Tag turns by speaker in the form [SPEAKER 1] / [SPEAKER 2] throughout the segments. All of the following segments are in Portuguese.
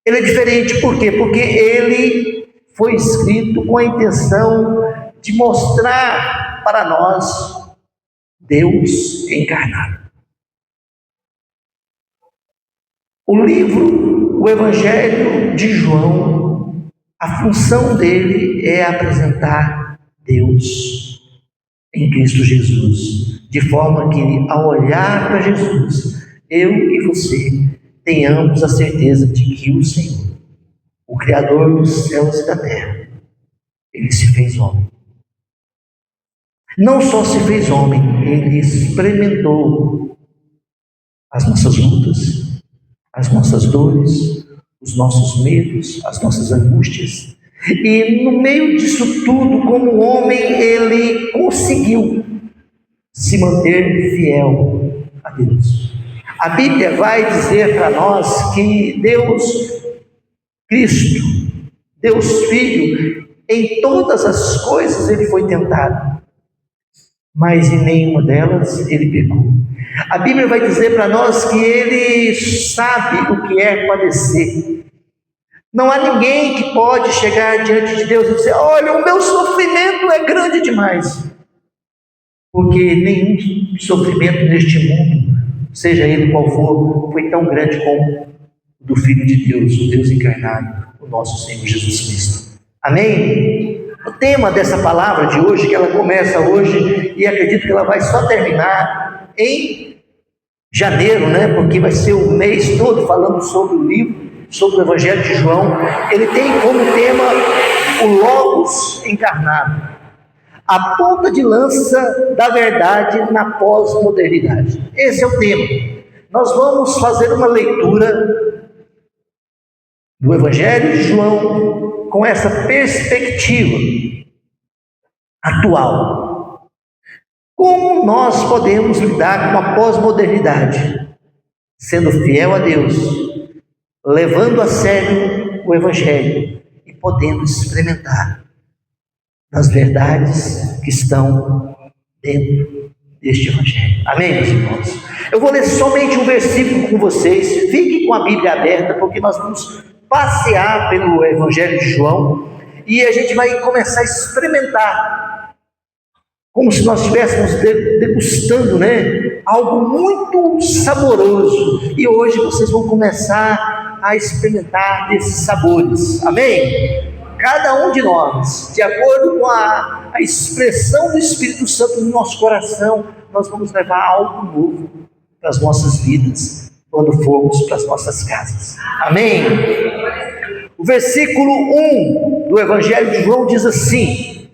[SPEAKER 1] Ele é diferente por quê? Porque ele foi escrito com a intenção de mostrar para nós Deus encarnado. O livro, o Evangelho de João, a função dele é apresentar Deus em Cristo Jesus, de forma que, ao olhar para Jesus, eu e você tenhamos a certeza de que o Senhor, o Criador dos céus e da terra, ele se fez homem. Não só se fez homem, ele experimentou as nossas lutas, as nossas dores, os nossos medos, as nossas angústias. E no meio disso tudo, como homem, ele conseguiu se manter fiel a Deus. A Bíblia vai dizer para nós que Deus, Cristo, Deus Filho, em todas as coisas ele foi tentado, mas em nenhuma delas ele pecou. A Bíblia vai dizer para nós que ele sabe o que é padecer. Não há ninguém que pode chegar diante de Deus e dizer: olha, o meu sofrimento é grande demais. Porque nenhum sofrimento neste mundo, seja ele qual for, foi tão grande como o do Filho de Deus, o Deus encarnado, o nosso Senhor Jesus Cristo. Amém? O tema dessa palavra de hoje, que ela começa hoje, e acredito que ela vai só terminar em janeiro, porque vai ser o mês todo falando sobre o livro, sobre o Evangelho de João. Ele tem como tema o Logos encarnado, a ponta de lança da verdade na pós-modernidade. Esse é o tema. Nós vamos fazer uma leitura do Evangelho de João com essa perspectiva atual. Como nós podemos lidar com a pós-modernidade? Sendo fiel a Deus, levando a sério o Evangelho e podendo experimentar das verdades que estão dentro deste Evangelho. Amém, meus irmãos? Eu vou ler somente um versículo com vocês. Fiquem com a Bíblia aberta, porque nós vamos passear pelo Evangelho de João e a gente vai começar a experimentar, como se nós estivéssemos degustando, algo muito saboroso. E hoje vocês vão começar a experimentar desses sabores. Amém? Cada um de nós, de acordo com a expressão do Espírito Santo no nosso coração, nós vamos levar algo novo para as nossas vidas, quando formos para as nossas casas. Amém? O versículo 1 do Evangelho de João diz assim: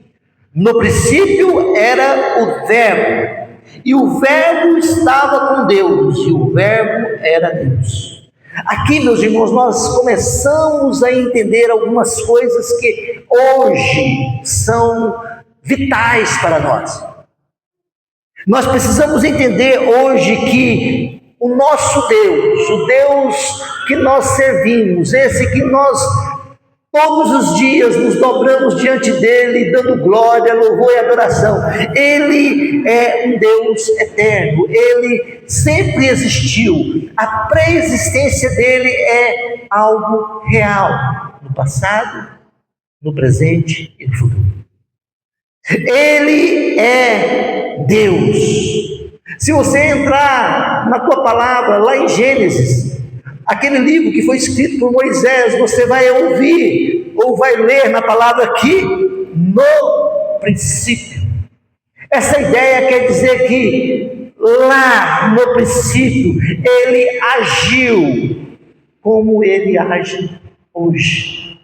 [SPEAKER 1] no princípio era o Verbo, e o Verbo estava com Deus, e o Verbo era Deus. Aqui, meus irmãos, nós começamos a entender algumas coisas que hoje são vitais para nós. Nós precisamos entender hoje que o nosso Deus, o Deus que nós servimos, esse que nós todos os dias nos dobramos diante dele, dando glória, louvor e adoração, ele é um Deus eterno, ele sempre existiu, a pré-existência dele é algo real, no passado, no presente e no futuro. Ele é Deus. Se você entrar na tua palavra, lá em Gênesis, aquele livro que foi escrito por Moisés, você vai ouvir, ou vai ler na palavra aqui, no princípio. Essa ideia quer dizer que lá no princípio, ele agiu como ele age hoje.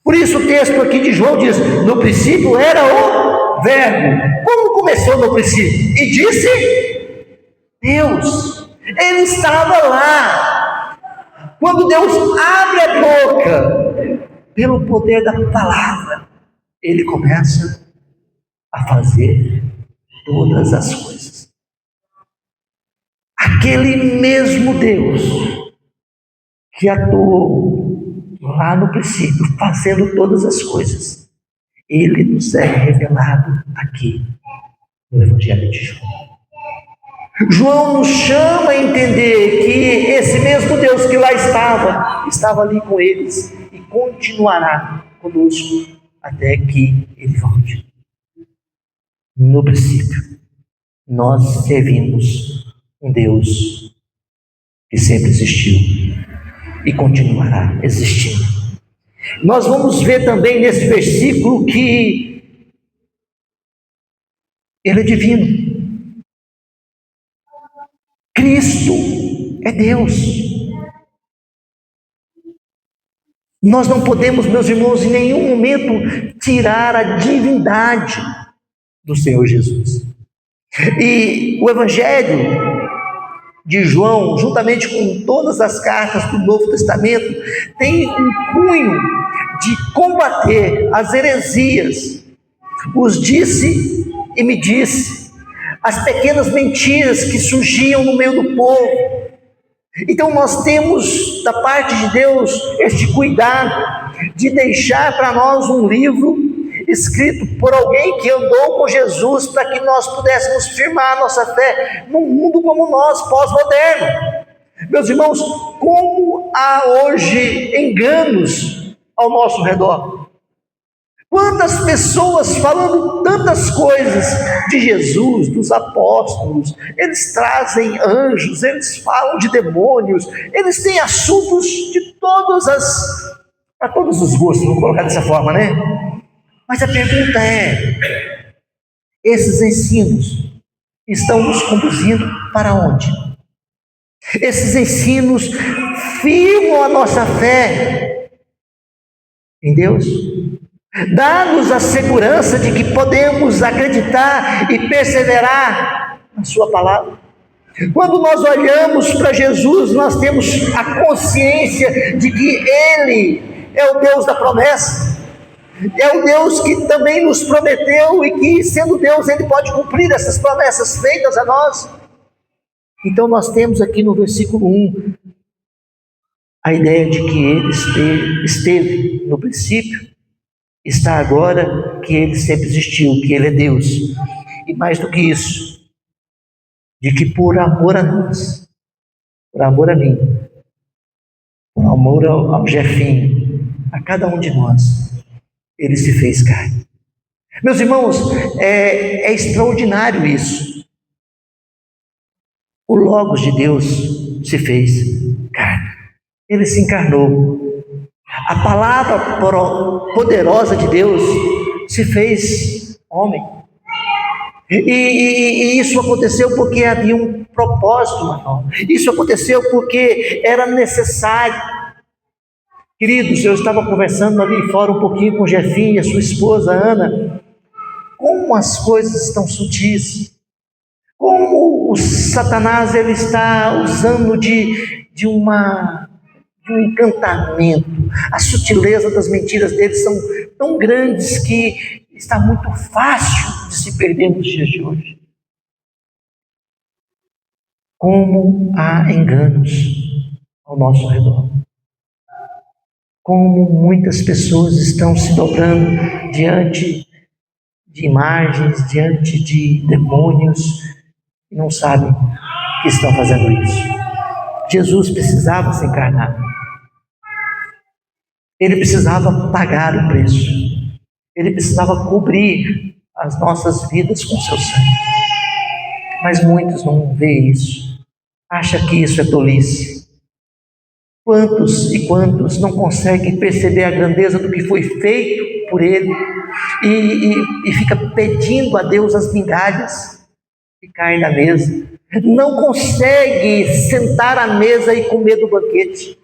[SPEAKER 1] Por isso o texto aqui de João diz: no princípio era o Verbo. Como começou no princípio? E disse Deus. Ele estava lá. Quando Deus abre a boca, pelo poder da palavra, ele começa a fazer todas as coisas. Aquele mesmo Deus que atuou lá no princípio, fazendo todas as coisas, ele nos é revelado aqui no Evangelho de João. João nos chama a entender que esse mesmo Deus que lá estava ali com eles e continuará conosco até que Ele volte. No princípio, nós servimos um Deus que sempre existiu e continuará existindo. Nós vamos ver também nesse versículo que Ele é divino. Cristo é Deus. Nós não podemos, meus irmãos, em nenhum momento tirar a divindade do Senhor Jesus. E o Evangelho de João, juntamente com todas as cartas do Novo Testamento, tem um cunho de combater as heresias, os disse e me disse, as pequenas mentiras que surgiam no meio do povo. Então nós temos da parte de Deus este cuidado de deixar para nós um livro escrito por alguém que andou com Jesus, para que nós pudéssemos firmar a nossa fé num mundo como nós, pós-moderno. Meus irmãos, como há hoje enganos ao nosso redor. Quantas pessoas falando tantas coisas de Jesus, dos apóstolos, eles trazem anjos, eles falam de demônios, eles têm assuntos de para todos os gostos, vou colocar dessa forma, né? Mas a pergunta é, esses ensinos estão nos conduzindo para onde? Esses ensinos firmam a nossa fé em Deus? Dá-nos a segurança de que podemos acreditar e perseverar na sua palavra. Quando nós olhamos para Jesus, nós temos a consciência de que Ele é o Deus da promessa. É o Deus que também nos prometeu e que, sendo Deus, Ele pode cumprir essas promessas feitas a nós. Então nós temos aqui no versículo 1 a ideia de que Ele esteve no princípio, está agora, que Ele sempre existiu, que Ele é Deus. E mais do que isso, de que por amor a nós, por amor a mim, por amor ao Jefinho, a cada um de nós, Ele se fez carne. Meus irmãos, é extraordinário isso. O Logos de Deus se fez carne. Ele se encarnou. A palavra poderosa de Deus se fez homem. E isso aconteceu porque havia um propósito maior. Isso aconteceu porque era necessário. Queridos, eu estava conversando ali fora um pouquinho com o Jefinho e a sua esposa Ana. Como as coisas estão sutis. Como o Satanás ele está usando de um encantamento. A sutileza das mentiras dele são tão grandes que está muito fácil de se perder nos dias de hoje. Como há enganos ao nosso redor. Como muitas pessoas estão se dobrando diante de imagens, diante de demônios, e não sabem que estão fazendo isso. Jesus precisava se encarnar. Ele precisava pagar o preço. Ele precisava cobrir as nossas vidas com seu sangue. Mas muitos não veem isso. Acham que isso é tolice. Quantos e quantos não conseguem perceber a grandeza do que foi feito por Ele e fica pedindo a Deus as migalhas que caem na mesa. Não consegue sentar à mesa e comer do banquete.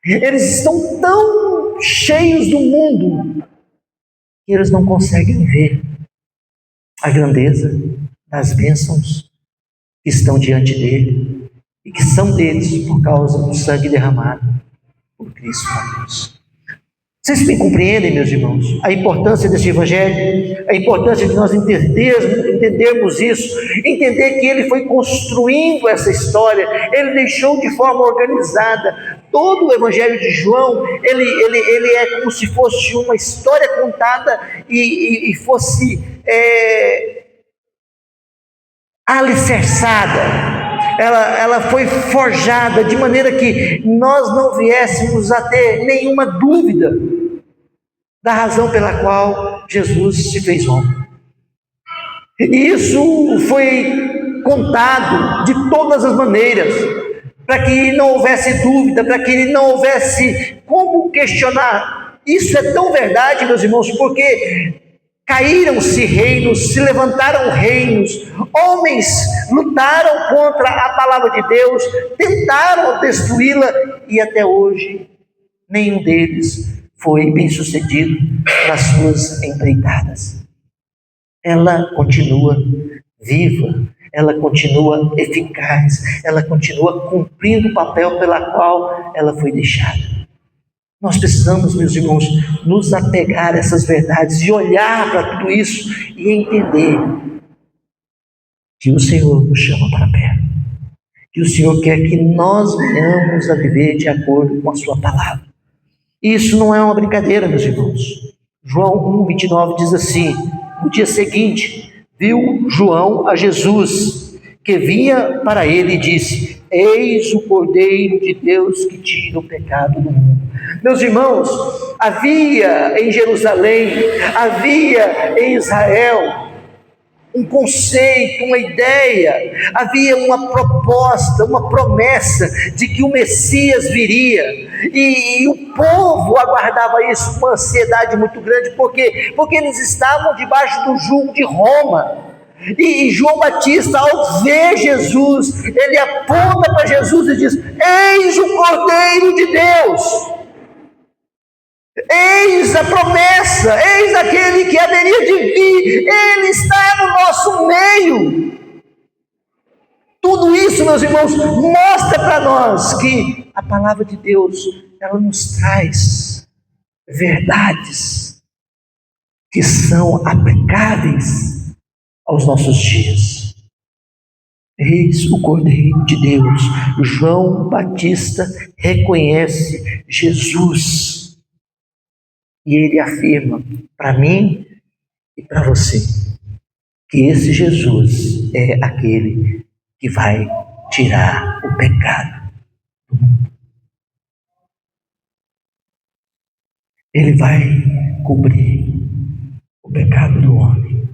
[SPEAKER 1] Eles estão tão cheios do mundo que eles não conseguem ver a grandeza das bênçãos que estão diante dele e que são deles por causa do sangue derramado por Cristo na cruz. Vocês me compreendem, meus irmãos, a importância desse evangelho, a importância de nós entendermos isso, entender que ele foi construindo essa história, ele deixou de forma organizada. Todo o evangelho de João, ele é como se fosse uma história contada e fosse alicerçada, ela foi forjada de maneira que nós não viéssemos a ter nenhuma dúvida da razão pela qual Jesus se fez homem. E isso foi contado de todas as maneiras, para que não houvesse dúvida, para que não houvesse como questionar. Isso é tão verdade, meus irmãos, porque caíram-se reinos, se levantaram reinos, homens lutaram contra a palavra de Deus, tentaram destruí-la, e até hoje nenhum deles foi bem sucedido nas suas empreitadas. Ela continua viva, ela continua eficaz, ela continua cumprindo o papel pela qual ela foi deixada. Nós precisamos, meus irmãos, nos apegar a essas verdades e olhar para tudo isso e entender que o Senhor nos chama para perto, que o Senhor quer que nós venhamos a viver de acordo com a sua palavra. Isso não é uma brincadeira, meus irmãos. João 1:29 diz assim: no dia seguinte, viu João a Jesus, que vinha para ele e disse: eis o Cordeiro de Deus que tira o pecado do mundo. Meus irmãos, havia em Jerusalém, havia em Israel um conceito, uma ideia, havia uma proposta, uma promessa de que o Messias viria, e o povo aguardava isso com uma ansiedade muito grande, porque eles estavam debaixo do jugo de Roma. E João Batista, ao ver Jesus, ele aponta para Jesus e diz: eis o Cordeiro de Deus, eis a promessa, eis aquele que haveria de vir, ele está no nosso meio. Tudo isso, meus irmãos, mostra para nós que a palavra de Deus, ela nos traz verdades que são aplicáveis aos nossos dias. Eis o Cordeiro de Deus. João Batista reconhece Jesus. E ele afirma para mim e para você que esse Jesus é aquele que vai tirar o pecado do mundo. Ele vai cobrir o pecado do homem.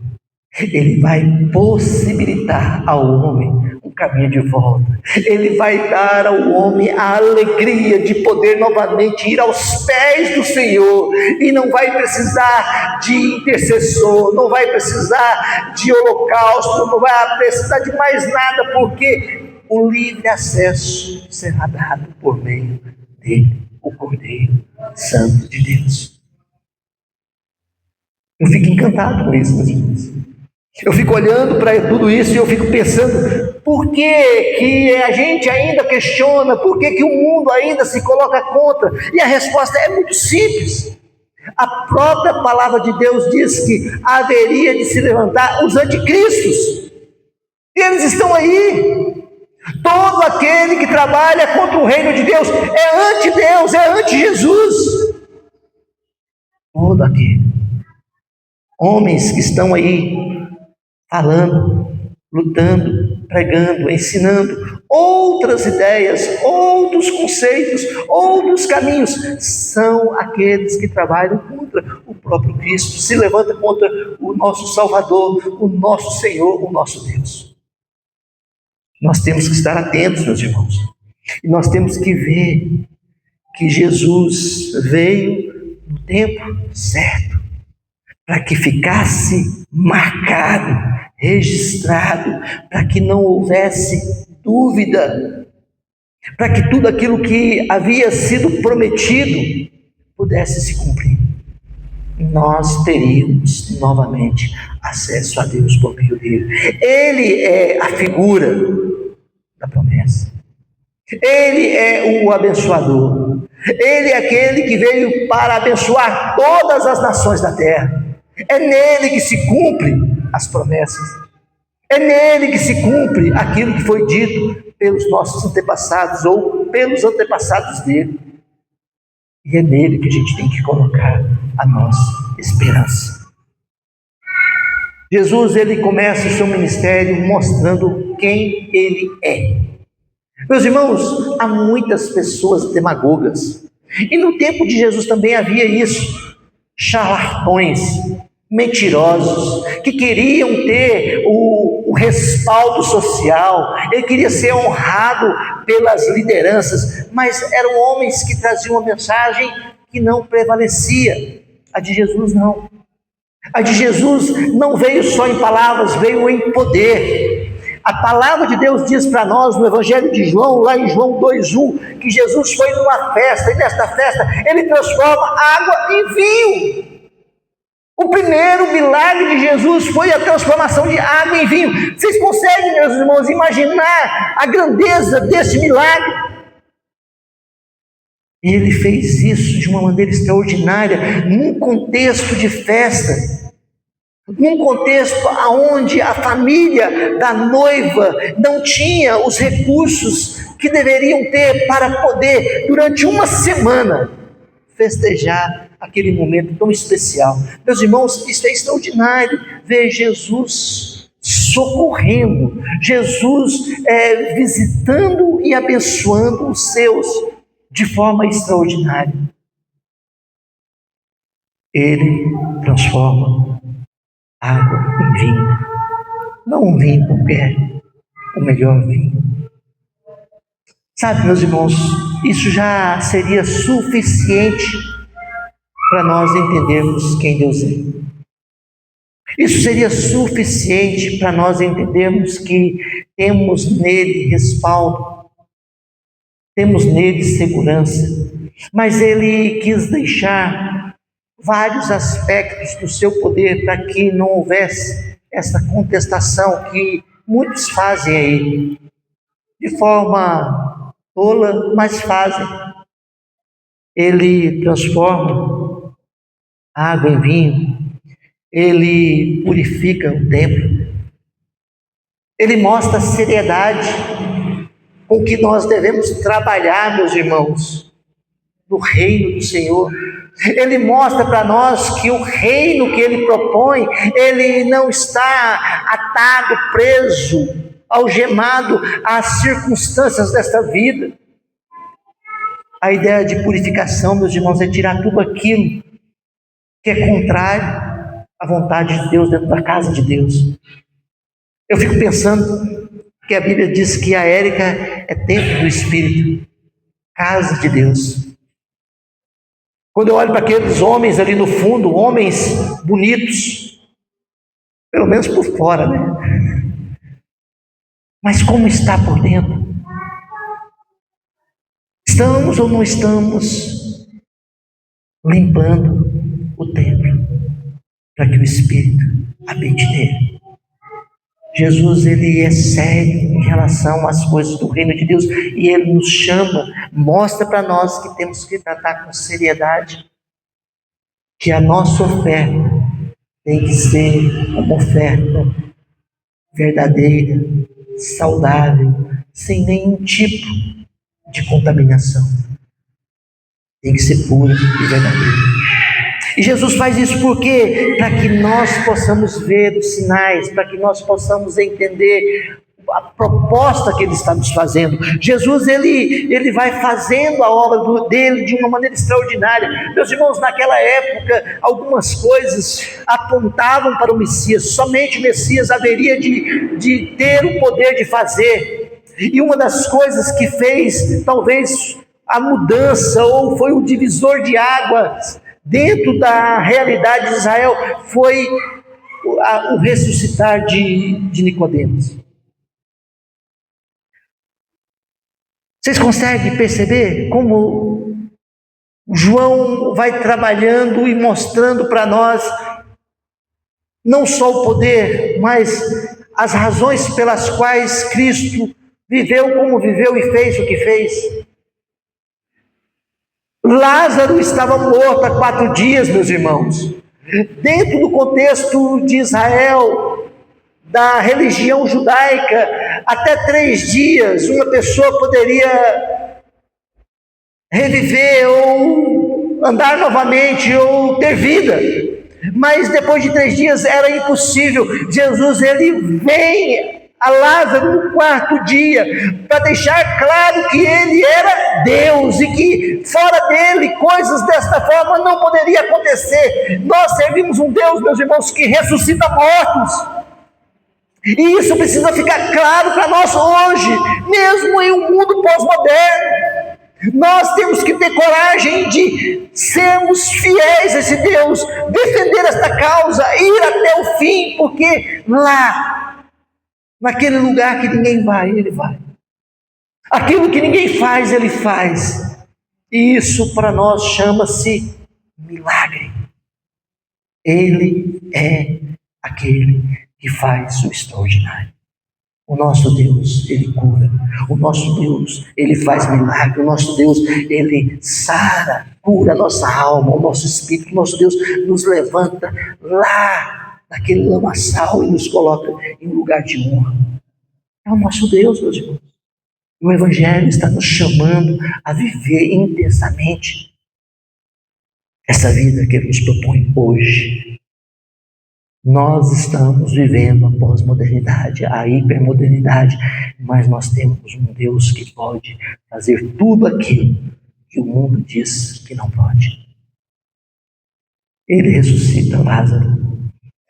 [SPEAKER 1] Ele vai possibilitar ao homem um caminho de volta. Ele vai dar ao homem a alegria de poder novamente ir aos pés do Senhor, e não vai precisar de intercessor, não vai precisar de holocausto, não vai precisar de mais nada, porque o livre acesso será dado por meio dele, o Cordeiro Santo de Deus. Eu fico encantado com isso, meus irmãos. Eu fico olhando para tudo isso e eu fico pensando: por que a gente ainda questiona? Por que o mundo ainda se coloca contra? E a resposta é muito simples. A própria palavra de Deus diz que haveria de se levantar os anticristos. E eles estão aí. Todo aquele que trabalha contra o reino de Deus é anti-Deus, é anti-Jesus. Todo aquele. Homens que estão aí falando, lutando, pregando, ensinando outras ideias, outros conceitos, outros caminhos, são aqueles que trabalham contra o próprio Cristo, se levantam contra o nosso Salvador, o nosso Senhor, o nosso Deus. Nós temos que estar atentos, meus irmãos, e nós temos que ver que Jesus veio no tempo certo, para que ficasse marcado, registrado, para que não houvesse dúvida, para que tudo aquilo que havia sido prometido pudesse se cumprir. Nós teríamos novamente acesso a Deus por meio dele. Ele é a figura da promessa. Ele é o abençoador. Ele é aquele que veio para abençoar todas as nações da terra. É nele que se cumpre as promessas. É nele que se cumpre aquilo que foi dito pelos nossos antepassados ou pelos antepassados dele. E é nele que a gente tem que colocar a nossa esperança. Jesus, ele começa o seu ministério mostrando quem ele é. Meus irmãos, há muitas pessoas demagogas, e no tempo de Jesus também havia isso, charlatões, mentirosos, que queriam ter o respaldo social, ele queria ser honrado pelas lideranças, mas eram homens que traziam uma mensagem que não prevalecia. A de Jesus não. A de Jesus não veio só em palavras, veio em poder. A palavra de Deus diz para nós no Evangelho de João, lá em João 2,1, que Jesus foi numa festa, e nesta festa ele transforma água em vinho. O primeiro milagre de Jesus foi a transformação de água em vinho. Vocês conseguem, meus irmãos, imaginar a grandeza desse milagre? E ele fez isso de uma maneira extraordinária, num contexto de festa, num contexto onde a família da noiva não tinha os recursos que deveriam ter para poder, durante uma semana, festejar aquele momento tão especial. Meus irmãos, isso é extraordinário, ver Jesus socorrendo, Jesus visitando e abençoando os seus de forma extraordinária. Ele transforma água em vinho, não um vinho qualquer, o melhor vinho. Sabe, meus irmãos, isso já seria suficiente para nós entendermos quem Deus é. Isso seria suficiente para nós entendermos que temos nele respaldo, temos nele segurança, mas ele quis deixar vários aspectos do seu poder para que não houvesse essa contestação que muitos fazem a ele, de forma tola, mas fazem. Ele transforma a água em vinho, ele purifica o templo, ele mostra a seriedade com que nós devemos trabalhar, meus irmãos, no reino do Senhor. Ele mostra para nós que o reino que ele propõe, ele não está atado, preso, algemado às circunstâncias desta vida. A ideia de purificação, meus irmãos, é tirar tudo aquilo que é contrário à vontade de Deus dentro da casa de Deus. Eu fico pensando que a Bíblia diz que a Érica é templo do Espírito, casa de Deus. Quando eu olho para aqueles homens ali no fundo, homens bonitos, pelo menos por fora, né? Mas como está por dentro? Estamos ou não estamos limpando o templo para que o Espírito habite nele? Jesus, ele é sério em relação às coisas do reino de Deus, e ele nos chama, mostra para nós que temos que tratar com seriedade, que a nossa oferta tem que ser uma oferta verdadeira, saudável, sem nenhum tipo de contaminação. Tem que ser pura e verdadeira. E Jesus faz isso por quê? Para que nós possamos ver os sinais, para que nós possamos entender a proposta que ele está nos fazendo. Jesus, ele vai fazendo a obra dele de uma maneira extraordinária. Meus irmãos, naquela época, algumas coisas apontavam para o Messias. Somente o Messias haveria de ter o poder de fazer. E uma das coisas que fez, talvez, a mudança, ou foi o divisor de águas dentro da realidade de Israel, foi o ressuscitar de Nicodemos. Vocês conseguem perceber como João vai trabalhando e mostrando para nós não só o poder, mas as razões pelas quais Cristo viveu como viveu e fez o que fez? Lázaro estava morto há 4 dias, meus irmãos. Dentro do contexto de Israel, da religião judaica, até 3 dias uma pessoa poderia reviver ou andar novamente ou ter vida. mas depois de 3 dias era impossível. Jesus, ele vem a Lázaro no 4º dia, para deixar claro que ele era Deus, e que fora dele, coisas desta forma não poderia acontecer. Nós servimos um Deus, meus irmãos, que ressuscita mortos, e isso precisa ficar claro para nós hoje, mesmo em um mundo pós-moderno. Nós temos que ter coragem de sermos fiéis a esse Deus, defender esta causa, ir até o fim, porque lá, naquele lugar que ninguém vai, ele vai. Aquilo que ninguém faz, ele faz. E isso para nós chama-se milagre. Ele é aquele que faz o extraordinário. O nosso Deus, ele cura. O nosso Deus, ele faz milagre. O nosso Deus, ele sara, cura a nossa alma, o nosso espírito. O nosso Deus nos levanta lá naquele lamaçal e nos coloca em lugar de honra. É o nosso Deus, meus irmãos. O Evangelho está nos chamando a viver intensamente essa vida que ele nos propõe hoje. Nós estamos vivendo a pós-modernidade, a hipermodernidade, mas nós temos um Deus que pode fazer tudo aquilo que o mundo diz que não pode. Ele ressuscita Lázaro,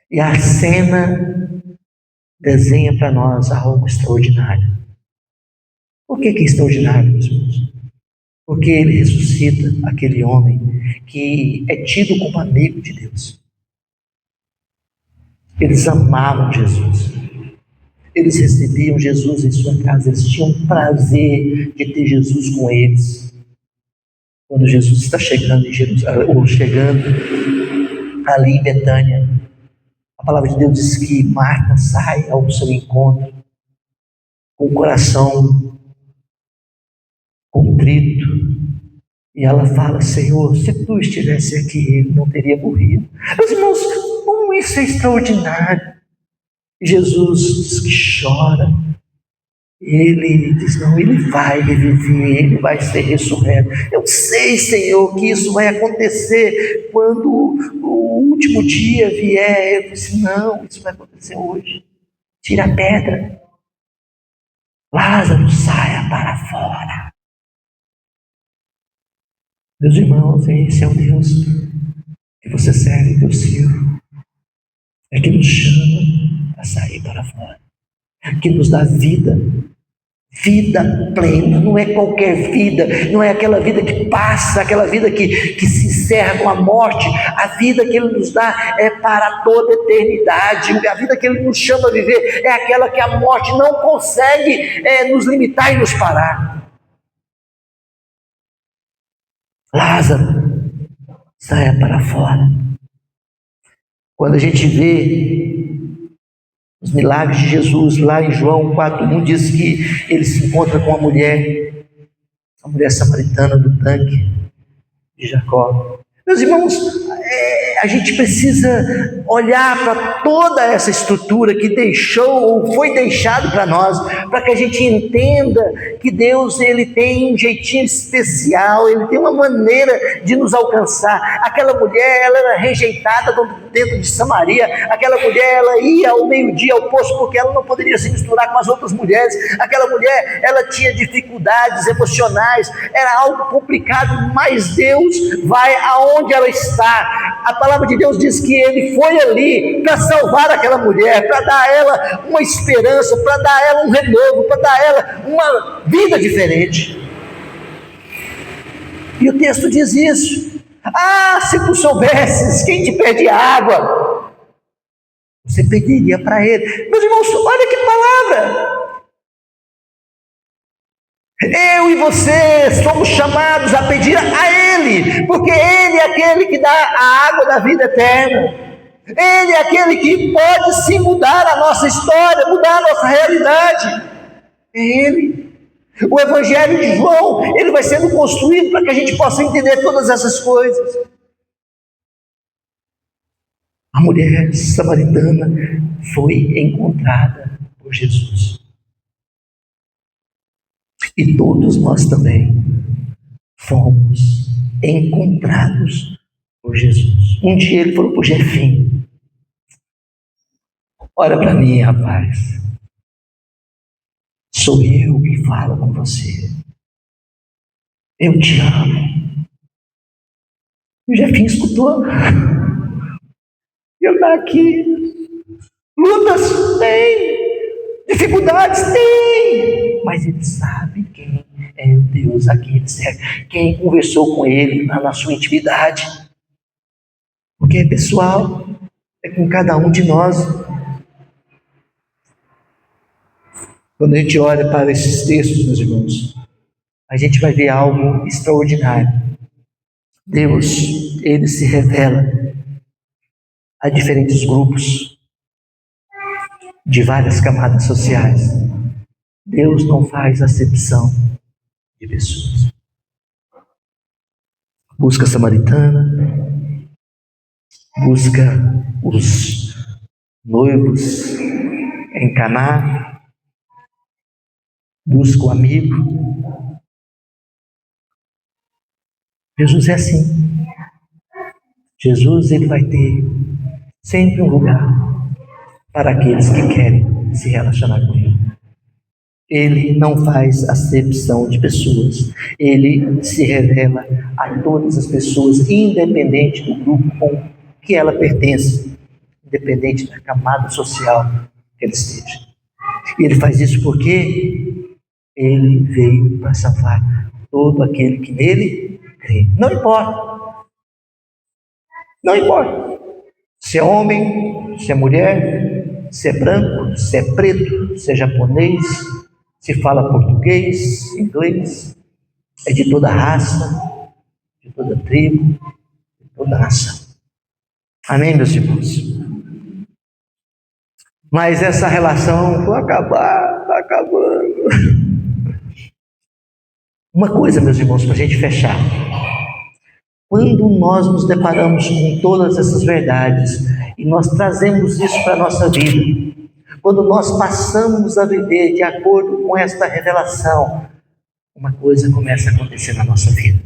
[SPEAKER 1] e a cena desenha para nós algo extraordinário. Por que é extraordinário, meus irmãos? Porque ele ressuscita aquele homem que é tido como amigo de Deus. Eles amavam Jesus, eles recebiam Jesus em sua casa, eles tinham prazer de ter Jesus com eles. Quando Jesus está chegando em Jerusalém, ou chegando ali em Betânia, a palavra de Deus diz que Marta sai ao seu encontro com o coração contrito, e ela fala: Senhor, se tu estivesse aqui, ele não teria morrido. Meus irmãos, como isso é extraordinário. E Jesus diz que chora. Ele diz: não, ele vai reviver, ele vai ser ressurreto. Eu sei, Senhor, que isso vai acontecer quando o último dia vier. Ele disse: não, isso vai acontecer hoje. Tira a pedra. Lázaro, saia para fora. Meus irmãos, esse é o Deus que você serve, que eu sirvo. É que nos chama a sair para fora, que nos dá vida, vida plena. Não é qualquer vida, não é aquela vida que passa, aquela vida que se encerra com a morte. A vida que Ele nos dá é para toda a eternidade. A vida que Ele nos chama a viver é aquela que a morte não consegue nos limitar e nos parar. Lázaro, saia para fora. Quando a gente vê os milagres de Jesus, lá em João 4:1, diz que ele se encontra com a mulher samaritana do tanque de Jacó. Meus irmãos, a gente precisa olhar para toda essa estrutura que deixou ou foi deixado para nós, para que a gente entenda que Deus, ele tem um jeitinho especial, ele tem uma maneira de nos alcançar. Aquela mulher, ela era rejeitada dentro de Samaria. Aquela mulher, ela ia ao meio-dia ao poço porque ela não poderia se misturar com as outras mulheres. Aquela mulher, ela tinha dificuldades emocionais, era algo complicado, mas Deus vai aonde ela está. A palavra de Deus diz que ele foi ali para salvar aquela mulher, para dar a ela uma esperança, para dar a ela um renovo, para dar a ela uma vida diferente. E o texto diz isso. Se tu soubesses quem te pede água, você pediria para ele. Meus irmãos, olha que palavra. Eu e você somos chamados a pedir a Ele, porque Ele é aquele que dá a água da vida eterna. Ele é aquele que pode sim mudar a nossa história, mudar a nossa realidade. É Ele. O Evangelho de João, ele vai sendo construído para que a gente possa entender todas essas coisas. A mulher samaritana foi encontrada por Jesus. E todos nós também fomos encontrados por Jesus. Um dia ele falou para o Jefim: olha para mim, rapaz, sou eu que falo com você, eu te amo. E o Jefim escutou. Eu estou aqui. Lutas tem, dificuldades tem, mas ele sabe quem é o Deus a quem ele serve, quem conversou com ele na sua intimidade, porque é pessoal, é com cada um de nós. Quando a gente olha para esses textos, meus irmãos, a gente vai ver algo extraordinário. Deus, ele se revela a diferentes grupos, de várias camadas sociais. Deus não faz acepção de pessoas. Busca a samaritana, busca os noivos em Caná, busca o amigo. Jesus é assim. Jesus, ele vai ter sempre um lugar para aqueles que querem se relacionar com ele. Ele não faz acepção de pessoas. Ele se revela a todas as pessoas, independente do grupo com que ela pertence, independente da camada social que ela esteja. E ele faz isso porque ele veio para salvar todo aquele que nele crê. Não importa. Não importa. Se é homem, se é mulher, se é branco, se é preto, se é japonês, se fala português, inglês, é de toda raça, de toda tribo, de toda nação. Amém, meus irmãos? Mas essa relação vai acabar, está acabando. Uma coisa, meus irmãos, para a gente fechar. Quando nós nos deparamos com todas essas verdades e nós trazemos isso para a nossa vida, quando nós passamos a viver de acordo com esta revelação, uma coisa começa a acontecer na nossa vida.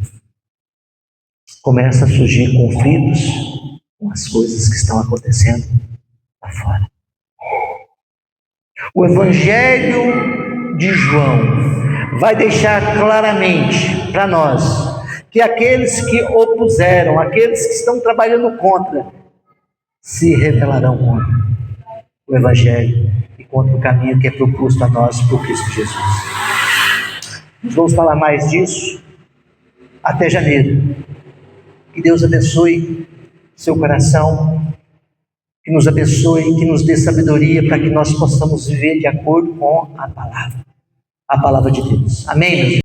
[SPEAKER 1] Começa a surgir conflitos com as coisas que estão acontecendo lá fora. O Evangelho de João vai deixar claramente para nós que aqueles que opuseram, aqueles que estão trabalhando contra, se rebelarão contra o Evangelho e contra o caminho que é proposto a nós por Cristo Jesus. Nós vamos falar mais disso até janeiro. Que Deus abençoe seu coração, que nos abençoe, que nos dê sabedoria para que nós possamos viver de acordo com a palavra de Deus. Amém, meus irmãos?